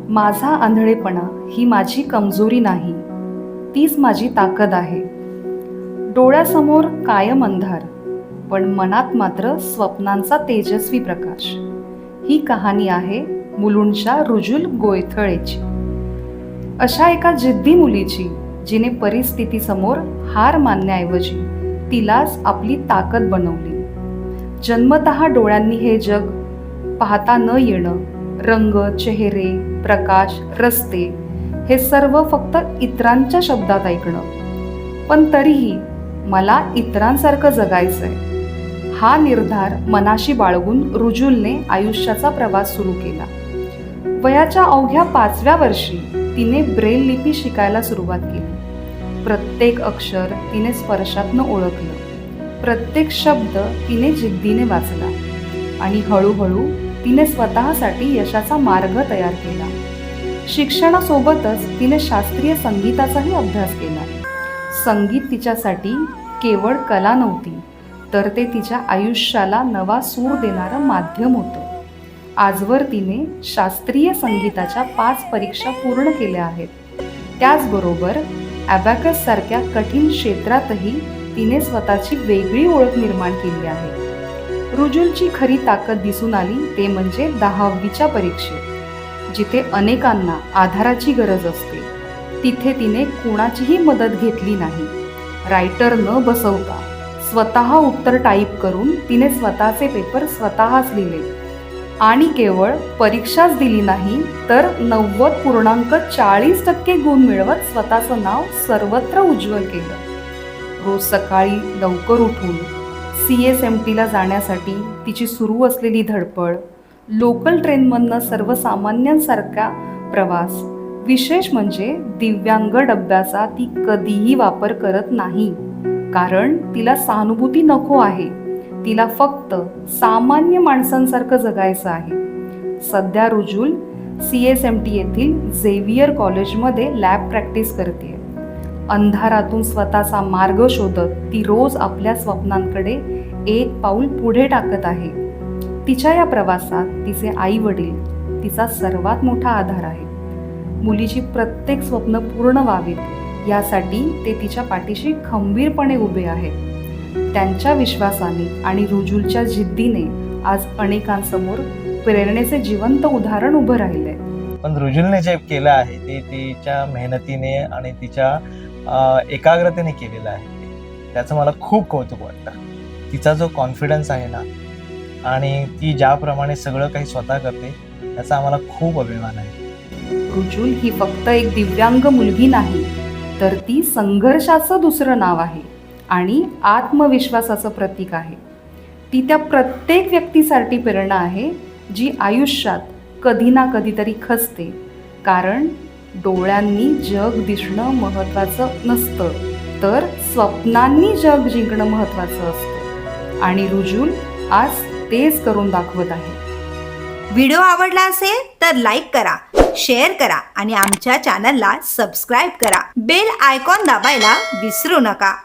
माझा आंधळेपणा ही माझी कमजोरी नाही, तीच माझी ताकद आहे. डोळ्यासमोर कायम अंधार, पण मनात मात्र स्वप्नांचा तेजस्वी प्रकाश. ही कहाणी आहे मुलुंडच्या रुजुल गोयथळेची. अशा एका जिद्दी मुलीची, जिने परिस्थितीसमोर हार मानण्याऐवजी तिलाच आपली ताकद बनवली. जन्मतः डोळ्यांनी हे जग पाहता न येणं, रंग, चेहरे, प्रकाश, रस्ते हे सर्व फक्त इतरांच्या शब्दात ऐकणं. पण तरीही मला इतरांसारखं जगायचंय, हा निर्धार मनाशी बाळगून रुजुलने आयुष्याचा प्रवास सुरू केला. वयाच्या अवघ्या 5व्या वर्षी तिने ब्रेल लिपी शिकायला सुरुवात केली. प्रत्येक अक्षर तिने स्पर्शातनं ओळखलं, प्रत्येक शब्द तिने जिद्दीने वाचला आणि हळूहळू तिने स्वतःसाठी यशाचा मार्ग तयार केला. शिक्षणासोबतच तिने शास्त्रीय संगीताचाही अभ्यास केला. संगीत तिच्यासाठी केवळ कला नव्हती, तर ते तिच्या आयुष्याला नवा सूर देणारं माध्यम होतं. आजवर तिने शास्त्रीय संगीताच्या 5 परीक्षा पूर्ण केल्या आहेत. त्याचबरोबर ॲबॅकस सारख्या कठीण क्षेत्रातही तिने स्वतःची वेगळी ओळख निर्माण केली आहे. रुजुलची खरी ताकद दिसून आली ते म्हणजे 10वीच्या परीक्षेत. जिथे अनेकांना आधाराची गरज असते, तिथे तिने कुणाचीही मदत घेतली नाही. रायटर न बसवता स्वतः उत्तर टाईप करून तिने स्वतःचे पेपर स्वतःच लिहिले आणि केवळ परीक्षाच दिली नाही, तर 90.40% गुण मिळवत स्वतःचं नाव सर्वत्र उज्ज्वल केलं. रोज सकाळी लवकर उठून CSMTला जाण्यासाठी तिची सुरू असलेली धडपड, लोकल ट्रेनमधनं सर्वसामान्यांसारखा प्रवास. विशेष म्हणजे दिव्यांग डब्याचा ती कधीही वापर करत नाही, कारण तिला सहानुभूती नको आहे. तिला फक्त सामान्य माणसांसारखं जगायचं आहे. सध्या रुजुल CSMT येथील झेवियर कॉलेजमध्ये लॅब प्रॅक्टिस करते. अंधारातून स्वतःचा मार्ग शोधत ती रोज आपल्या स्वप्नांकडे एक पाऊल पुढे टाकत आहे. तिच्या या प्रवासात तिचे आई वडील तिचा सर्वात मोठा आधार आहे. मुलीची प्रत्येक स्वप्न पूर्ण व्हावीत यासाठी ते तिच्या पाठीशी खंबीरपणे उभे आहेत. त्यांच्या विश्वासाने आणि रुजुलच्या जिद्दीने आज अनेकांसमोर प्रेरणेचे जिवंत उदाहरण उभं राहिलंय. पण रुजुलने जे केलं आहे ते तिच्या मेहनतीने आणि तिच्या एकाग्रतेने केलेलं आहे. त्याचं मला खूप कौतुक वाटतं. तिचा जो कॉन्फिडन्स आहे ना, आणि ती ज्याप्रमाणे सगळं काही स्वतः करते, त्याचा आम्हाला खूप अभिमान आहे. रुजुल ही फक्त एक दिव्यांग मुलगी नाही, तर ती संघर्षाचं दुसरं नाव आहे आणि आत्मविश्वासाचं प्रतीक आहे. ती त्या प्रत्येक व्यक्तीसाठी प्रेरणा आहे, जी आयुष्यात कधी ना कधीतरी खचते. कारण डोळ्यांनी जग दिसणं महत्त्वाचं नसतं, तर स्वप्नांनी जग जिंकणं महत्त्वाचं असतं. आणि रुजुल आज तेच करून दाखवत आहे. व्हिडिओ आवडला असेल तर लाईक करा, शेअर करा आणि आमच्या चॅनलला सबस्क्राईब करा. बेल आयकॉन दाबायला विसरू नका.